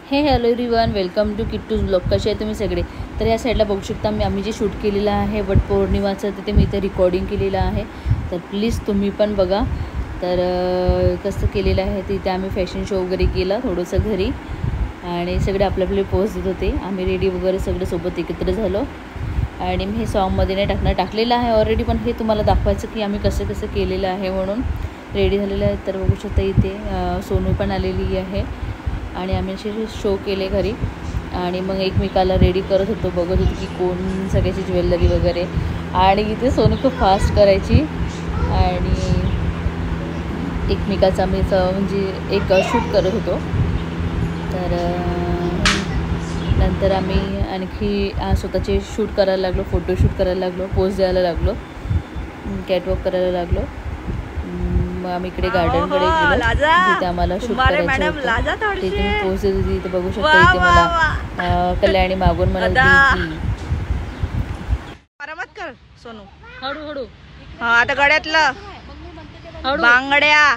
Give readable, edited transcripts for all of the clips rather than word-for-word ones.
हे hello everyone, welcome to Kittu's blog. कसे आहे तुम्ही सगळे? तर या साईडला बघू शकता आम्ही जे शूट केलेलं आहे वटपौर्णिमाचं, तिथे मी इथे रेकॉर्डिंग केलेलं आहे. तर प्लीज तुम्ही पण बघा. तर कसं केलेलं आहे तिथे आम्ही फॅशन शो वगैरे केला थोडंसं घरी, आणि सगळे आपले पोज देत होते. आम्ही रेडी वगैरे सगळे सोबत एकत्र झालो. आणि मी हे सॉन्गमध्ये नाही टाकलेलं आहे ऑलरेडी, पण हे तुम्हाला दाखवायचं की आम्ही कसं कसं केलेलं आहे म्हणून रेडी झालेलं आहे. तर बघू शकता इथे सोनू पण आलेली आहे आणि आम्ही असे शो केले घरी. आणि मग एकमेकाला रेडी करत होतो, बघत होतो की कोण सगळ्याची ज्वेलरी वगैरे. आणि इथे सोनू खूप फास्ट करायची आणि एकमेकाचा आम्ही म्हणजे एक शूट करत होतो. तर नंतर आम्ही आणखी स्वतःचे शूट करायला लागलो, फोटोशूट करायला लागलो, पोज द्यायला लागलो, कॅटवॉक करायला लागलो. मग आम्ही इकडे गार्डनकडे गेलो, तिथे आम्हाला शूट करायचं होतं. तिथे मी पोज देत होती. इथे बघू शकता इथे मला कल्याणी मागून म्हणत होती कर सोनू हळूहळू. हा आता गड्यातलं बांगड्या.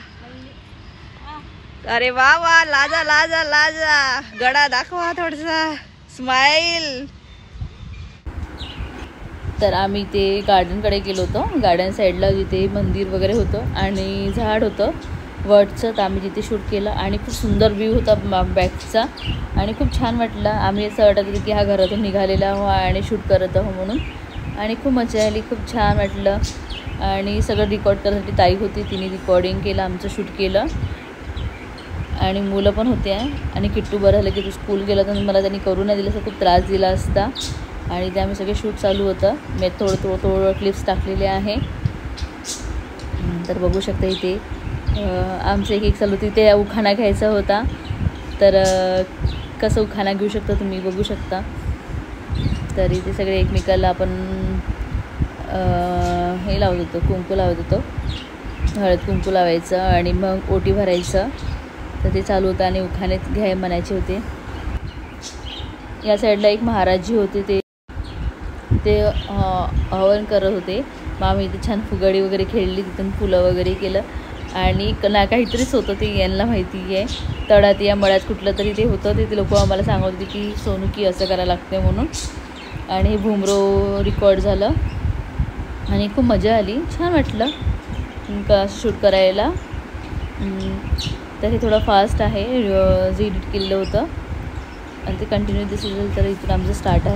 अरे वा वा, लाजा लाजा लाजा. गडा दाखवा थोडसा, स्माइल. तर आम्ही ते गार्डनकडे गेलो होतो. गार्डन साईडला जिथे मंदिर वगैरे होतं आणि झाड होतं वटचं, तर आम्ही जिथे शूट केलं. आणि खूप सुंदर व्ह्यू होता बॅकचा आणि खूप छान वाटलं. आम्ही असं वाटत होतं की हा घरातून निघालेला आहो आणि शूट करत आहो म्हणून. आणि खूप मजा आली, खूप छान वाटलं. आणि सगळं रेकॉर्ड करण्यासाठी ताई होती, तिने रेकॉर्डिंग केलं, आमचं शूट केलं. आणि मुलं पण होते. आणि किट्टू बरं झालं की तू स्कूल गेला तर मला त्यांनी करू नाही दिलं, असं खूप त्रास दिला असता. आणि ते आम्ही सगळे शूट चालू होतं. मी थोडं क्लिप्स टाकलेले आहे. तर बघू शकता इथे आमचं एक चालू होतं. इथे उखाणा घ्यायचा होता, तर कसं उखाणा घेऊ शकता तुम्ही बघू शकता. तर इथे सगळे एकमेकाला आपण हे लावत होतो, कुंकू लावत होतो, हळद कुंकू लावायचं आणि मग ओटी भरायचं. तर ते चालू होतं आणि उखाणे घ्याय म्हणायचे होते. या साईडला एक महाराजजी होते, ते हवन करत होते. मग आम्ही इथे छान फुगडी वगैरे खेळली, तिथून फुलं वगैरे केलं. आणि काहीतरीच होतं ते, यांना माहिती आहे. तळ्यात या मळ्यात कुठलं तरी ते होतं, ते लोक आम्हाला सांगत होते की सोनू की असं करायला लागते म्हणून. आणि हे भुमरो रेकॉर्ड झालं आणि खूप मजा आली, छान वाटलं का शूट करायला. तर हे थोडं फास्ट आहे, जे एडिट केलेलं होतं आणि ते कंटिन्यू दिसेल. तर इथून आमचं स्टार्ट आहे.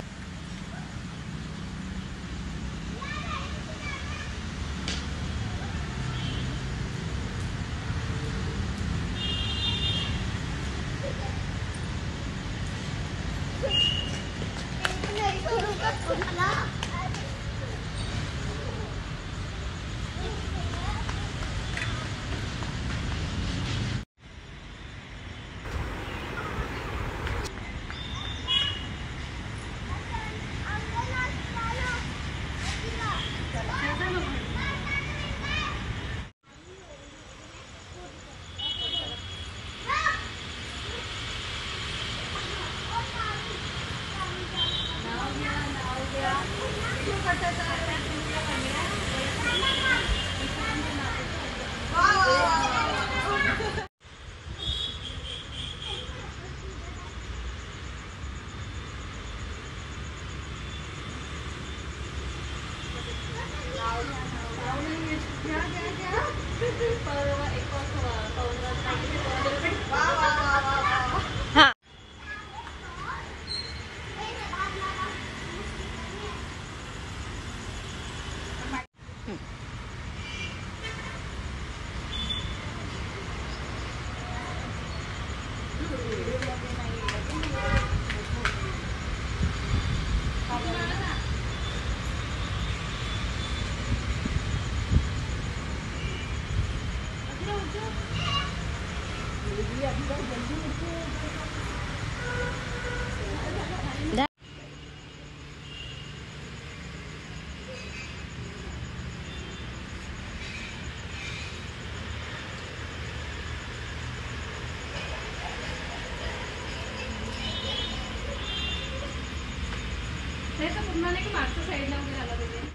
पूर्ण नाही की मागच्या साईडला वगैरे आला पाहिजे.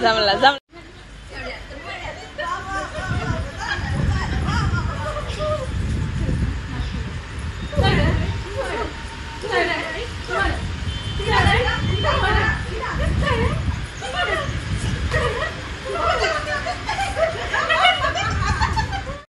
जमला